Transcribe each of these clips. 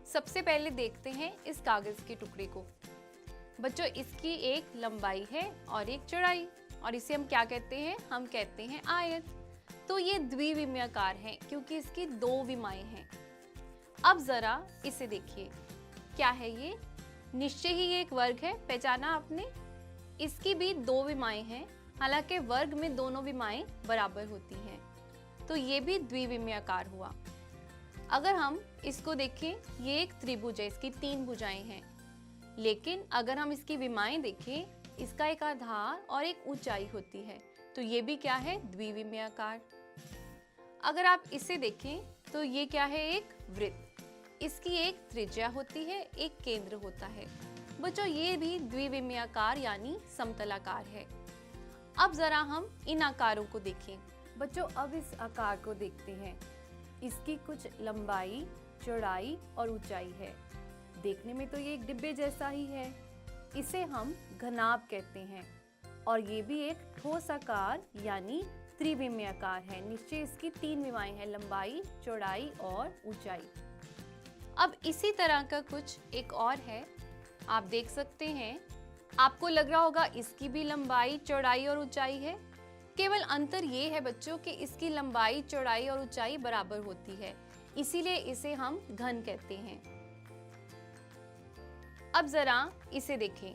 सबसे पहले देखते हैं इस कागज के टुकड़े को। बच्चों, इसकी एक लंबाई है और एक चौड़ाई, और इसे हम क्या कहते हैं? हम कहते हैं आयत। तो ये द्विविमीयाकार है क्योंकि इसकी दो विमाएं हैं। अब जरा इसे देखिए, क्या है ये? निश्चय ही ये एक वर्ग है, पहचाना आपने? इसकी भी दो विमाएं हैं, हालांकि वर्ग में दोनों विमाएं बराबर होती हैं, तो ये भी द्विविमीयाकार हुआ। अगर हम इसको देखें, ये एक त्रिभुज है, इसकी तीन भुजाएं हैं, लेकिन अगर हम इसकी विमाएं देखें, इसका एक आधार और एक ऊंचाई होती है, तो ये भी क्या है? द्विविमीयाकार। अगर आप इसे देखें तो ये क्या है? एक वृत्त, इसकी एक त्रिज्या होती है, एक केंद्र होता है। बच्चों, ये भी द्विविमीयाकार यानी समतलाकार है। अब जरा हम इन आकारों को देखें। बच्चों, अब इस आकार को देखते हैं। इसकी कुछ लंबाई, चौड़ाई और ऊंचाई है। देखने में तो ये एक डिब्बे जैसा ही है। इसे हम घनाभ कहते हैं, और ये भी एक ठोस आकार यानी त्रिविमीयाकार है। निश्चय इसकी तीन विमाएं हैं, लंबाई, चौड़ाई और ऊंचाई। अब इसी तरह का कुछ एक और है, आप देख सकते हैं। आपको लग रहा होगा इसकी भी लंबाई, चौड़ाई और ऊंचाई है। केवल अंतर ये है बच्चों कि इसकी लंबाई, चौड़ाई और ऊंचाई बराबर होती है, इसीलिए इसे हम घन कहते हैं। अब जरा इसे देखें।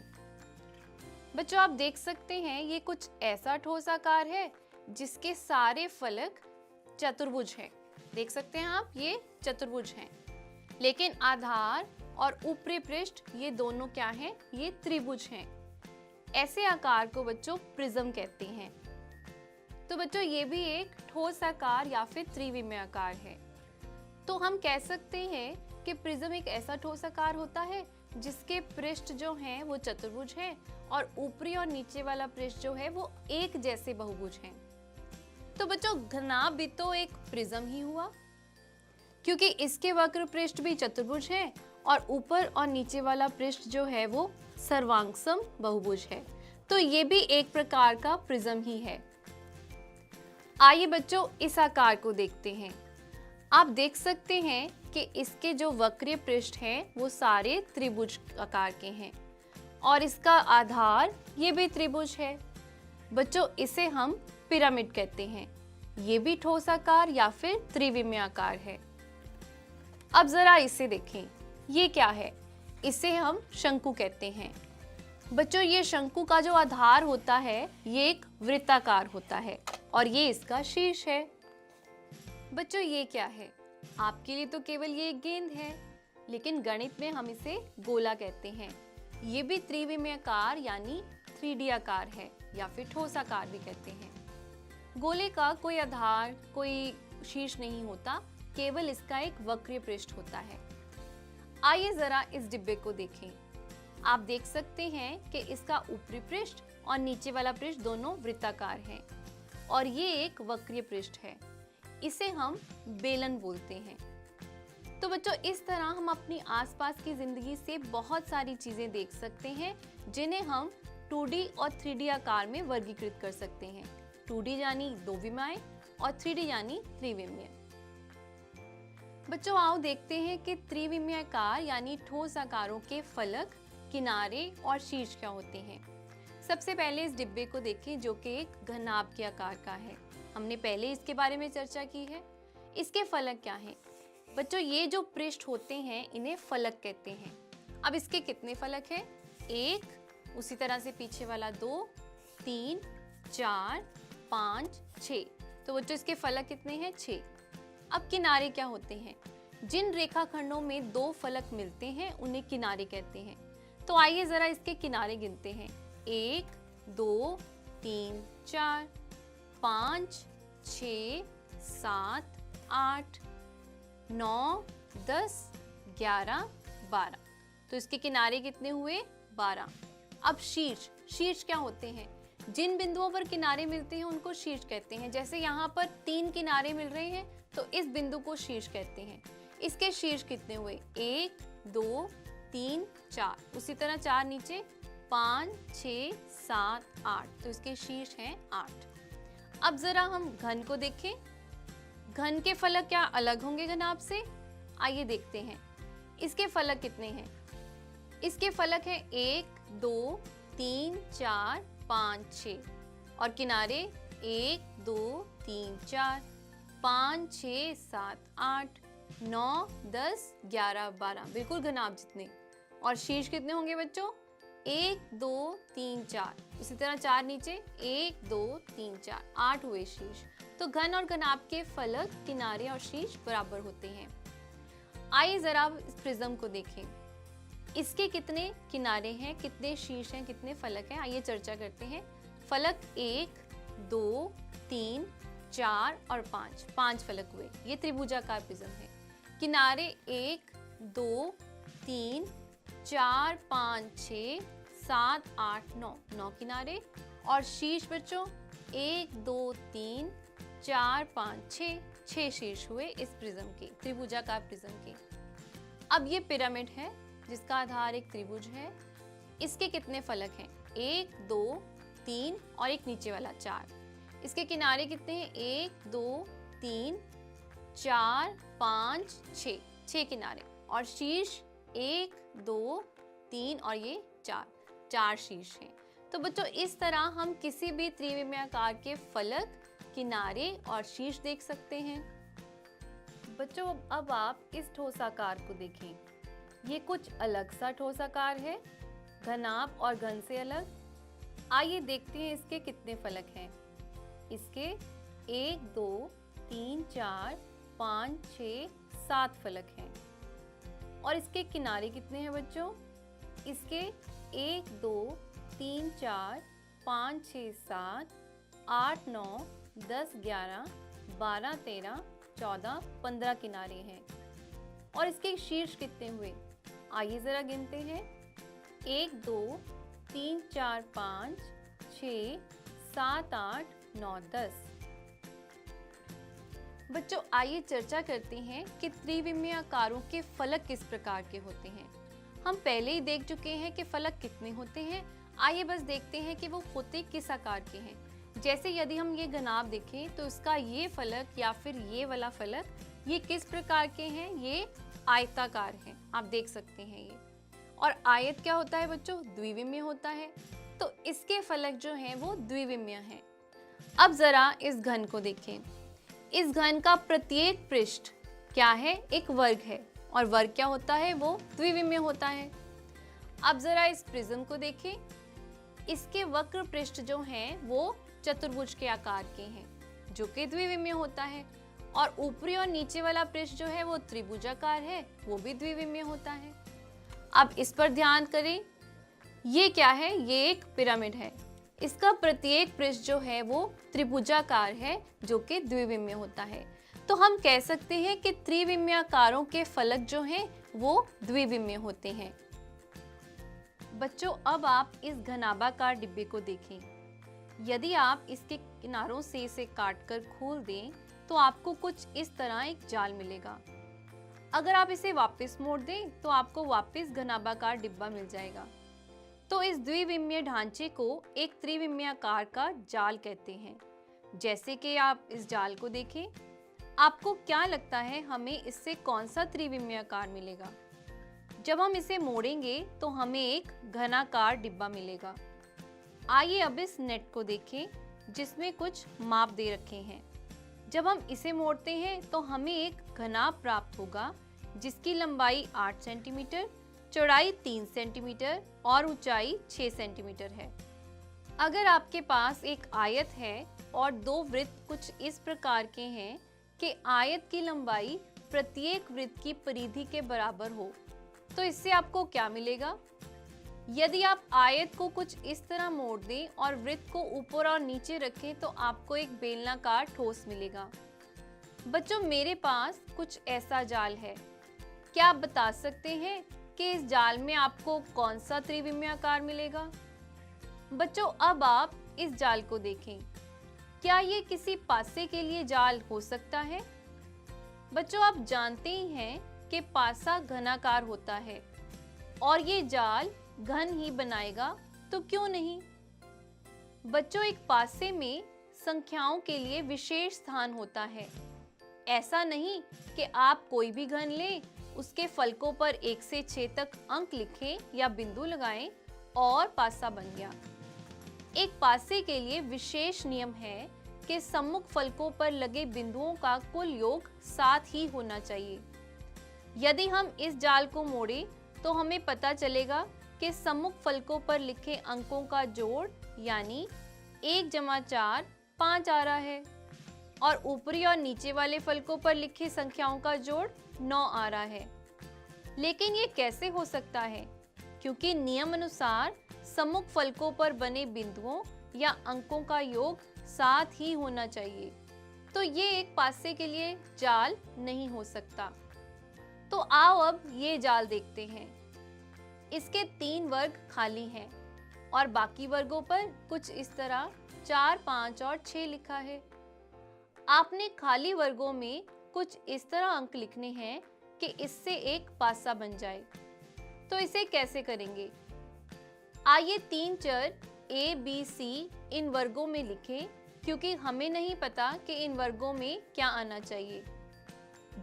बच्चों, आप देख सकते हैं ये कुछ ऐसा ठोस आकार है जिसके सारे फलक चतुर्भुज हैं। देख सकते हैं आप, ये चतुर्भुज हैं, लेकिन आधार और ऊपरी पृष्ठ ये दोनों क्या हैं? ये त्रिभुज हैं। ऐसे आकार को बच्चों प्रिज्म कहते हैं। तो बच्चों, ये भी एक ठोस आकार या फिर त्रिविमीयाकार है। तो हम कह सकते हैं कि प्रिज्म एक ऐसा ठोस आकार होता है जिसके पृष्ठ जो हैं वो चतुर्भुज हैं, और ऊपरी और नीचे वाला पृष्ठ जो है वो एक जैसे बहुभुज हैं। तो बच्चों, घनाभ भी तो एक प्रिज्म ही हुआ, क्योंकि इसके वक्र पृष्ठ भी चतुर्भुज है और ऊपर और नीचे वाला पृष्ठ जो है वो सर्वांगसम बहुभुज है। तो ये भी एक प्रकार का प्रिज्म ही है। आइए बच्चों, इस आकार को देखते हैं। आप देख सकते हैं कि इसके जो वक्रीय पृष्ठ हैं वो सारे त्रिभुज आकार के हैं, और इसका आधार ये भी त्रिभुज है। बच्चों, इसे हम पिरामिड कहते हैं। ये भी ठोस आकार या फिर त्रिविमीयाकार है। अब जरा इसे देखें, ये क्या है? इसे हम शंकु कहते हैं। बच्चों, ये शंकु का जो आधार होता है ये एक वृत्ताकार होता है, और ये इसका शीर्ष है। बच्चों, ये क्या है? आपके लिए तो केवल ये एक गेंद है, लेकिन गणित में हम इसे गोला कहते हैं। ये भी त्रिविमीयाकार यानी 3D आकार है, या फिर ठोस आकार भी कहते हैं। गोले का कोई आधार, कोई शीर्ष नहीं होता, केवल इसका एक वक्रीय पृष्ठ होता है। आइए जरा इस डिब्बे को देखें। आप देख सकते हैं कि इसका ऊपरी पृष्ठ और नीचे वाला पृष्ठ दोनों वृत्ताकार हैं, और ये एक वक्रीय पृष्ठ है। इसे हम बेलन बोलते हैं। तो बच्चों, इस तरह हम अपनी आसपास की जिंदगी से बहुत सारी चीजें देख सकते हैं, जिन्हें हम 2D और 3D आकार में वर्गीकृत कर सकते हैं। 2D यानी दो विमाएं और 3D यानी त्रिविमीय। बच्चों, आओ देखते हैं कि त्रिविमीयाकार यानी ठोस आकारों के फलक, किनारे और शीर्ष क्या होते हैं। सबसे पहले इस डिब्बे को देखें, जो कि एक घनाभ के आकार का है। हमने पहले इसके बारे में चर्चा की है। इसके फलक क्या हैं? बच्चों, ये जो पृष्ठ होते हैं इन्हें फलक कहते हैं। अब इसके कितने फलक हैं? 1, उसी तरह से पीछे वाला 2, 3, 4, 5, 6। तो बच्चों, इसके फलक कितने हैं? 6। अब किनारे क्या होते हैं? जिन रेखाखंडों में दो फलक मिलते हैं उन्हें किनारे कहते हैं। तो आइए जरा इसके किनारे गिनते हैं। 1, 2, 3, 4, 5, 6, 7, 8, 9, 10, 11, 12। तो इसके किनारे कितने हुए? 12। अब शीर्ष क्या होते हैं? जिन बिंदुओं पर किनारे मिलते हैं उनको शीर्ष कहते हैं। जैसे यहाँ पर 3 किनारे मिल रहे हैं तो इस बिंदु को शीर्ष कहते हैं। इसके शीर्ष कितने हुए? 1, 2, 3, 4। उसी तरह 4 नीचे, 5, 6, 7, 8। तो इसके शीर्ष हैं 8। अब जरा हम घन को देखें। घन के फलक क्या अलग होंगे घनाभ से? आइए देखते हैं। इसके फलक कितने हैं? इसके फलक हैं 1 2 3 4 5 6 और किनारे 1 2 3 4 5 6 7 8 9 10 11 12, बिल्कुल घनाभ जितने। और शीर्ष कितने होंगे बच्चों? 1 2 3 4, इसी तरह 4 नीचे, 1 2 3 4, 8 हुए शीर्ष। तो घन और घनाभ के फलक, किनारे और शीर्ष बराबर होते हैं। आइए जरा इस प्रिज्म को देखें। इसके कितने किनारे हैं, कितने शीर्ष हैं, कितने फलक हैं, आइए चर्चा करते हैं। फलक 1 2 3 4 और 5, 5 फलक हुए। ये त्रिभुजाकार प्रिज्म है। किनारे 1 2 3 4 5 6 7 8 9, 9 किनारे। और शीर्ष बच्चों 1 2 3 4 5 6, 6 शीर्ष हुए इस प्रिज्म के, त्रिभुजाकार प्रिज्म के। अब ये पिरामिड है जिसका आधार एक त्रिभुज है। इसके कितने फलक हैं? 1 2 3 और एक नीचे वाला 4। इसके किनारे कितने हैं? 1 2 3 4 5 6, 6 किनारे। और शीर्ष 1 2 3 और ये 4, 4 शीर्ष हैं। तो बच्चों इस तरह हम किसी भी त्रिविमीय आकार के फलक, किनारे और शीर्ष देख सकते हैं। बच्चों अब आप इस ठोसाकार को देखें। ये कुछ अलग सा ठोसाकार है, घनाभ और घन से अलग। आइए देखते हैं इसके कितने फलक हैं। इसके 1 2 3 4 5 6 7 फलक हैं। और इसके किनारे कितने हैं बच्चों? इसके 1 2 3 4 5 6 7 8 9 10 11 12 13 14 15 किनारे हैं। और इसके शीर्ष कितने हुए? आइए जरा गिनते हैं। 1 2 3 4 5 6 7 8 9 10। बच्चों आइए चर्चा करते हैं कि त्रिविमीय आकारों के फलक किस प्रकार के होते हैं। हम पहले ही देख चुके हैं कि फलक कितने होते हैं। आइए बस देखते हैं कि वो होते किस आकार के हैं। जैसे यदि हम ये घनाभ देखें तो इसका ये फलक या फिर ये वाला फलक, ये किस प्रकार के हैं? ये आयताकार हैं, आप देख सकते हैं ये। और आयत क्या होता है बच्चों? द्विविमीय होता है। तो इसके फलक जो हैं वो द्विविमीय हैं। अब जरा इस घन को देखें। इस घन का प्रत्येक पृष्ठ क्या है? एक वर्ग है। और वर्ग क्या होता है? वो द्विविमीय होता है। अब जरा इस प्रिज्म को देखें। इसके वक्र पृष्ठ जो हैं वो चतुर्भुज के आकार के हैं, जो कि द्विविमीय होता है। और ऊपरी और नीचे वाला पृष्ठ जो है वो त्रिभुजाकार है, वो भी द्विविमीय होता है। अब इस पर ध्यान करें। ये क्या है? ये एक पिरामिड है। इसका प्रत्येक पृष्ठ जो है वो त्रिभुजाकार है, जो कि द्विविमीय होता है। तो हम कह सकते हैं कि त्रिविमीय आकारों के फलक जो हैं वो द्विविमीय होते हैं। बच्चों अब आप इस घनाभाकार डिब्बे को देखें। यदि आप इसके किनारों से इसे काटकर खोल दें तो आपको कुछ इस तरह एक जाल मिलेगा। अगर आप इसे वापस मोड़ दें तो आपको वापस घनाभाकार डिब्बा मिल जाएगा। तो इस द्विविमीय ढांचे को एक त्रिविमीय आकार का जाल कहते हैं। जैसे कि आप इस जाल को देखें, आपको क्या लगता है हमें इससे कौन सा त्रिविमीय आकार मिलेगा? जब हम इसे मोड़ेंगे तो हमें एक घनाकार डिब्बा मिलेगा। आइए अब इस नेट को देखें जिसमें कुछ माप दे रखे हैं। जब हम इसे मोड़ते हैं तो हमें एक घनाभ प्राप्त होगा जिसकी लंबाई 8 सेंटीमीटर, चौड़ाई 3 सेंटीमीटर और ऊंचाई 6 सेंटीमीटर है। अगर आपके पास एक आयत है और दो वृत्त कुछ इस प्रकार के हैं कि आयत की लंबाई प्रत्येक वृत्त की परिधि के बराबर हो, तो इससे आपको क्या मिलेगा? यदि आप आयत को कुछ इस तरह मोड़ दें और वृत्त को ऊपर और नीचे रखें तो आपको एक बेलनाकार ठोस मिलेगा। बच्चों मेरे पास कुछ ऐसा जाल है। क्या आप बता सकते हैं कि इस जाल में आपको कौन सा त्रिविमीय आकार मिलेगा? बच्चों अब आप इस जाल को देखें। क्या ये किसी पासे के लिए जाल हो सकता है? बच्चों आप जानते ही हैं कि पासा घनाकार होता है और ये जाल घन ही बनाएगा, तो क्यों नहीं? बच्चों एक पासे में संख्याओं के लिए विशेष स्थान होता है। ऐसा नहीं कि आप कोई भी घन लें उसके फलकों पर 1 से 6 तक अंक लिखें या बिंदु लगाएं और पासा बन गया। एक पासे के लिए विशेष नियम है कि सम्मुख फलकों पर लगे बिंदुओं का कुल योग 7 ही होना चाहिए। यदि हम इस जाल को मोड़ें तो हमें पता चलेगा कि सम्मुख फलकों पर लिखे अंकों का जोड़ यानी 1 जमा 4 5 आ रहा है और ऊपरी और नीचे वाले फलकों पर लिखी संख्याओं का जोड़ 9 आ रहा है। लेकिन ये कैसे हो सकता है? क्योंकि नियम अनुसार सम्मुख फलकों पर बने बिंदुओं या अंकों का योग 7 ही होना चाहिए, तो ये एक पासे के लिए जाल नहीं हो सकता। तो आओ अब ये जाल देखते हैं। इसके 3 वर्ग खाली हैं और बाकी वर्गों पर कुछ इस तरह 4, 5 और 6 लिखा है। आपने खाली वर्गों में कुछ इस तरह अंक लिखने हैं कि इससे एक पासा बन जाए। तो इसे कैसे करेंगे? आइए 3 चर A, B, C इन वर्गों में लिखें, क्योंकि हमें नहीं पता कि इन वर्गों में क्या आना चाहिए।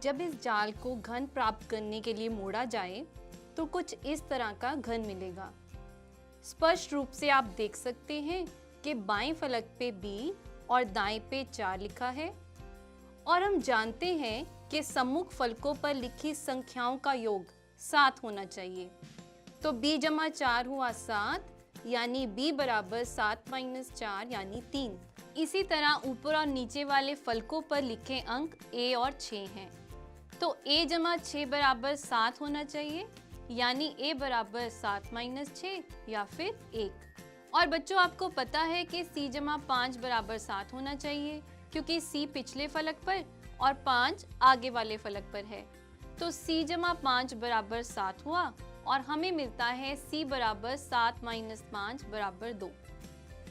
जब इस जाल को घन प्राप्त करने के लिए मोड़ा जाए तो कुछ इस तरह का घन मिलेगा। स्पष्ट रूप से आप देख सकते हैं कि बाएं फलक पे B और दाएं पे 4 लिखा है और हम जानते हैं कि सम्मुख फलकों पर लिखी संख्याओं का योग 7 होना चाहिए। तो B जमा 4 हुआ 7, यानी B बराबर 7 माइनस 4 यानी 3। इसी तरह ऊपर और नीचे वाले फलकों पर लिखे अंक A और 6 हैं। तो A जमा 6 बराबर 7 होना चाहिए, यानी A बराबर 7 माइनस 6 या फिर 1। और बच्चों, आपको पता है कि C जमा 5 बराबर 7 होना चाहिए, क्योंकि C पिछले फलक पर और 5 आगे वाले फलक पर है। तो C जमा 5 बराबर 7 हुआ और हमें मिलता है C बराबर 7 माइनस 5 बराबर 2।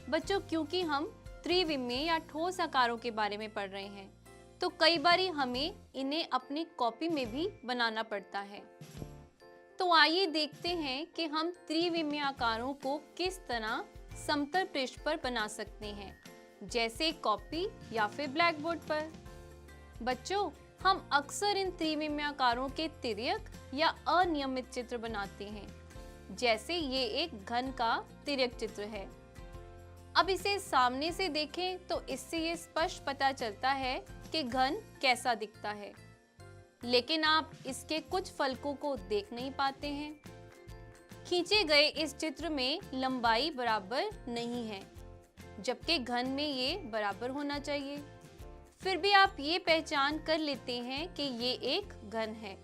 बच्चों, क्योंकि हम त्रिविमीय या ठोस आकारों के बारे में पढ़ रहे हैं, तो कई बारी हमें इन्हें अपनी कॉपी में भी बनाना पड़ता है। तो आइए देखते हैं कि हम त्रिविमीय आकारों को किस तरह समतल पृष्ठ पर बना सकते हैं, जैसे कॉपी या फिर ब्लैक बोर्ड पर। बच्चों, हम अक्सर इन त्रिविमीय आकारों के तिर्यक या अनियमित चित्र बनाते हैं, जैसे ये एक घन का तिर्यक चित्र है। अब इसे सामने से देखें तो इससे ये स्पष्ट पता चलता है कि घन कैसा दिखता है, लेकिन आप इसके कुछ फलकों को देख नहीं पाते हैं। खींचे गए इस चित्र में लंबाई बराबर नहीं है, जबकि घन में ये बराबर होना चाहिए। फिर भी आप ये पहचान कर लेते हैं कि ये एक घन है।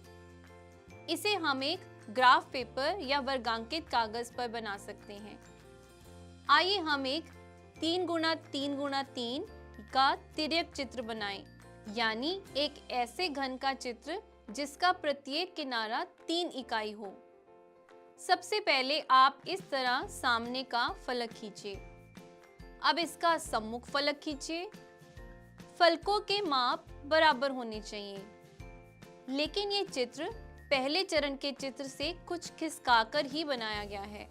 इसे हम एक ग्राफ पेपर या वर्गांकित कागज पर बना सकते हैं। आइए हम एक 3 गुणा 3 गुणा 3 का तिर्यक चित्र बनाएं, यानी एक ऐसे घन का चित्र जिसका प्रत्येक किनारा 3 इकाई हो। सबसे पहले आप इस तरह सामने का फलक खींचिए। अब इसका सम्मुख फलक खींचिए। फलकों के माप बराबर होने चाहिए, लेकिन ये चित्र पहले चरण के चित्र से कुछ खिसकाकर ही बनाया गया है।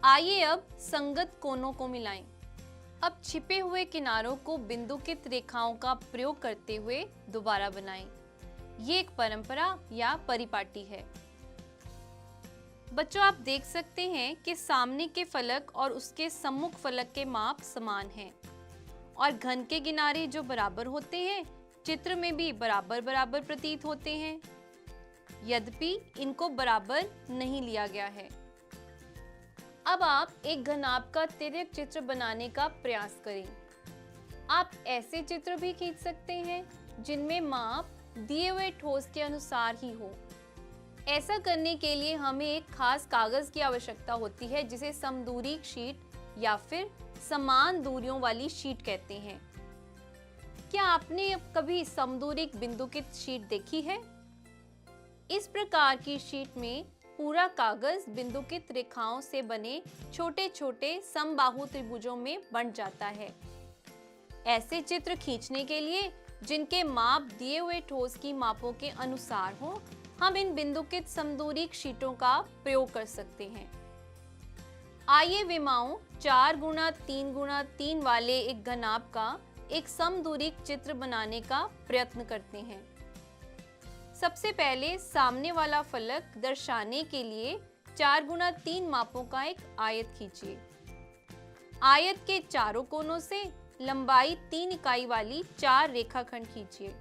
आइए अब संगत कोनों को मिलाएं। अब छिपे हुए किनारों को बिंदुकित रेखाओं का प्रयोग करते हुए दोबारा बनाएं। ये एक परंपरा या परिपाटी है। बच्चों, आप देख सकते हैं कि सामने के फलक और उसके सम्मुख फलक के माप समान हैं और घन के किनारे जो बराबर होते हैं, चित्र में भी बराबर बराबर प्रतीत होते हैं, यद्यपि इनको बराबर नहीं लिया गया है। अब आप एक घनाभ का तिर्यक चित्र बनाने का प्रयास करें। आप ऐसे चित्र भी खींच सकते हैं जिनमें माप दिए हुए ठोस के अनुसार ही हो। ऐसा करने के लिए हमें एक खास कागज की आवश्यकता होती है, जिसे समदूरी शीट या फिर समान दूरियों वाली शीट कहते हैं। क्या आपने कभी समदूरिक बिंदुकित शीट देखी है? इस प्रकार की शीट में पूरा कागज बिंदुकित रेखाओं से बने छोटे छोटे समबाहु त्रिभुजों में बंट जाता है। ऐसे चित्र खींचने के लिए जिनके माप दिए हुए ठोस की मापों के अनुसार हो, हम इन बिंदुकित समदूरिक शीटों का प्रयोग कर सकते हैं। आइए विमाओं 4 गुणा 3 गुणा 3 वाले एक घनाभ का एक समदूरिक चित्र बनाने का प्रयत्न करते हैं। सबसे पहले सामने वाला फलक दर्शाने के लिए 4 गुना 3 मापों का एक आयत खींचिए। आयत के चारों कोनों से लंबाई 3 इकाई वाली 4 रेखाखंड खींचिए।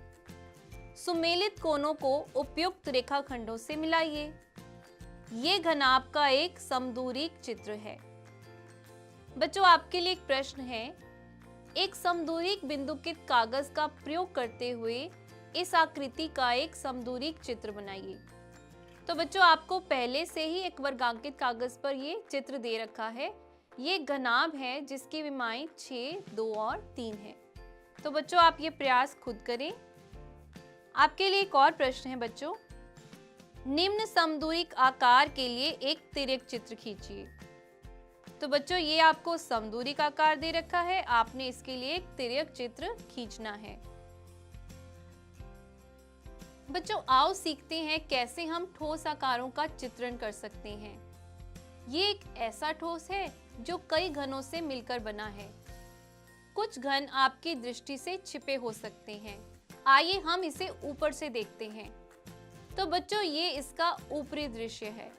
सुमेलित कोनों को उपयुक्त रेखाखंडों से मिलाइए। ये घनाभ का एक समदूरिक चित्र है। बच्चों, आपके लिए एक प्रश्न है। एक समदूरिक बिंदुकित कागज का प्रयोग करते हुए इस आकृति का एक समदूरिक चित्र बनाइए। तो बच्चों, आपको पहले से ही एक वर्गांकित कागज पर ये चित्र दे रखा है। ये घनाभ है जिसकी विमाएं 6, 2 और 3 है। तो बच्चों, आप ये प्रयास खुद करें। आपके लिए एक और प्रश्न है बच्चों। निम्न समदूरिक आकार के लिए एक तिर्यक चित्र खींचिए। तो बच्चों, ये आपको समदूरिक आकार दे रखा है, आपने इसके लिए एक तिर्यक चित्र खींचना है। बच्चों, आओ सीखते हैं कैसे हम ठोस आकारों का चित्रण कर सकते हैं। ये एक ऐसा ठोस है जो कई घनों से मिलकर बना है। कुछ घन आपकी दृष्टि से छिपे हो सकते हैं। आइए हम इसे ऊपर से देखते हैं। तो बच्चों, ये इसका ऊपरी दृश्य है।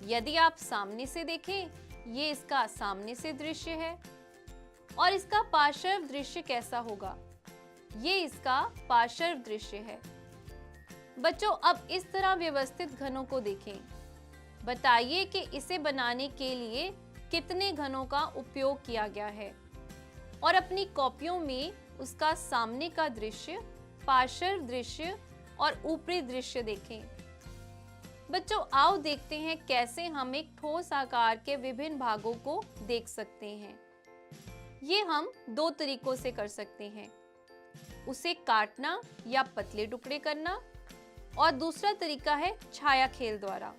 यदि आप सामने से देखें, ये इसका सामने से दृश्य है। और इसका पार्श्व दृश्य कैसा होगा? ये इसका पार्श्व दृश्य है। बच्चों, अब इस तरह व्यवस्थित घनों को देखें। बताइए कि इसे बनाने के लिए कितने घनों का उपयोग किया गया है और अपनी कॉपियों में उसका सामने का दृश्य, पार्श्व दृश्य और ऊपरी दृश्य देखें। बच्चों, आओ देखते हैं कैसे हम एक ठोस आकार के विभिन्न भागों को देख सकते हैं। ये हम 2 तरीकों से कर सकते हैं, उसे काटना या पतले टुकड़े करना, और दूसरा तरीका है छाया खेल द्वारा।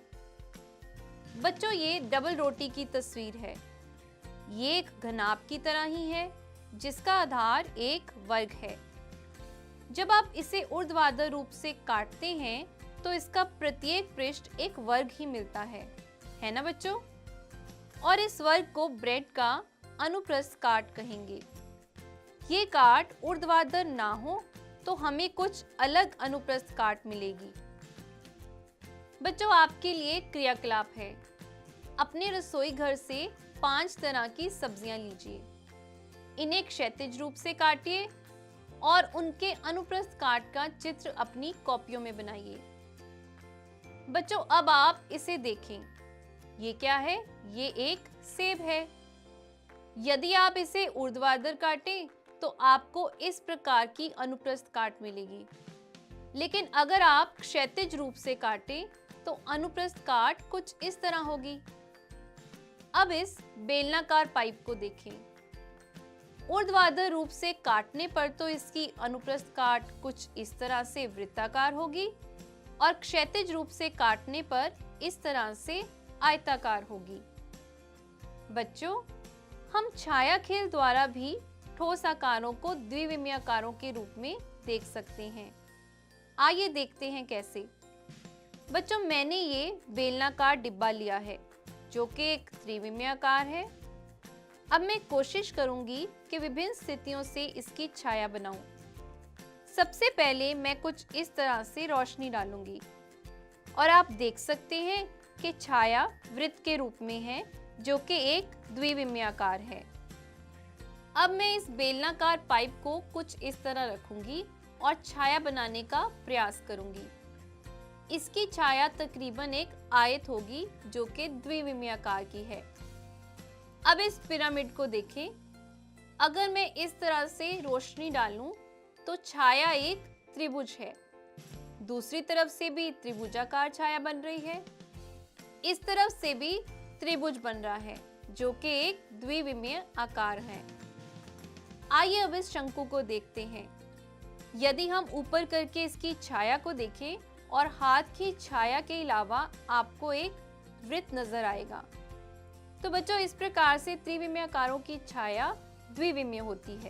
बच्चों, ये डबल रोटी की तस्वीर है। ये एक घनाभ की तरह ही है जिसका आधार एक वर्ग है। जब आप इसे ऊर्ध्वाधर रूप से काटते हैं तो इसका प्रत्येक पृष्ठ एक वर्ग ही मिलता है ना बच्चों? और इस वर्ग को ब्रेड का अनुप्रस्थ काट कहेंगे। ये काट ऊर्ध्वाधर ना हो तो हमें कुछ अलग अनुप्रस्थ काट मिलेगी। बच्चों, आपके लिए क्रियाकलाप है। अपने रसोई घर से 5 तरह की सब्जियां लीजिए। इन्हें क्षैतिज रूप से काटिए और उनके अनुप्रस्थ काट का चित्र अपनी कॉपियों में बनाइए। बच्चों, अब आप इसे देखें। ये क्या है? ये एक सेब है। यदि आप इसे ऊर्ध्वाधर काटें तो आपको इस प्रकार की अनुप्रस्थ काट मिलेगी। लेकिन अगर आप क्षैतिज रूप से काटें तो अनुप्रस्थ काट कुछ इस तरह होगी। अब इस बेलनाकार पाइप को देखें। ऊर्ध्वाधर रूप से काटने पर तो इसकी अनुप्रस्थ काट कुछ इस तरह से वृत्ताकार होगी और क्षैतिज रूप से काटने पर इस तरह से आयताकार होगी। बच्चों, हम छाया खेल द्वारा भी ठोस आकारों को द्विविमीय आकारों के रूप में देख सकते हैं। आइए देखते हैं कैसे। बच्चों, मैंने ये बेलनाकार डिब्बा लिया है जो कि एक त्रिविमीय आकार है। अब मैं कोशिश करूंगी कि विभिन्न स्थितियों से इसकी छाया बनाऊं। सबसे पहले मैं कुछ इस तरह से रोशनी डालूंगी और आप देख सकते हैं कि छाया वृत्त के रूप में है जो कि एक द्विविमीय आकार है। अब मैं इस बेलनाकार पाइप को कुछ इस तरह रखूंगी और छाया बनाने का प्रयास करूंगी। इसकी छाया तकरीबन एक आयत होगी जो कि द्विविमीय आकार की है। अब इस पिरामिड को देखें। अगर मैं इस तरह से रोशनी डालूं तो छाया एक त्रिभुज है। दूसरी तरफ से भी त्रिभुजाकार छाया बन रही है। इस तरफ से भी त्रिभुज बन रहा है जो कि एक द्विविमीय आकार है। आइए अब इस शंकु को देखते हैं। यदि हम ऊपर करके इसकी छाया को देखें और हाथ की छाया के अलावा आपको एक वृत्त नजर आएगा। तो बच्चों, इस प्रकार से त्रिविमीय आकारों की छाया द्विविमीय होती है।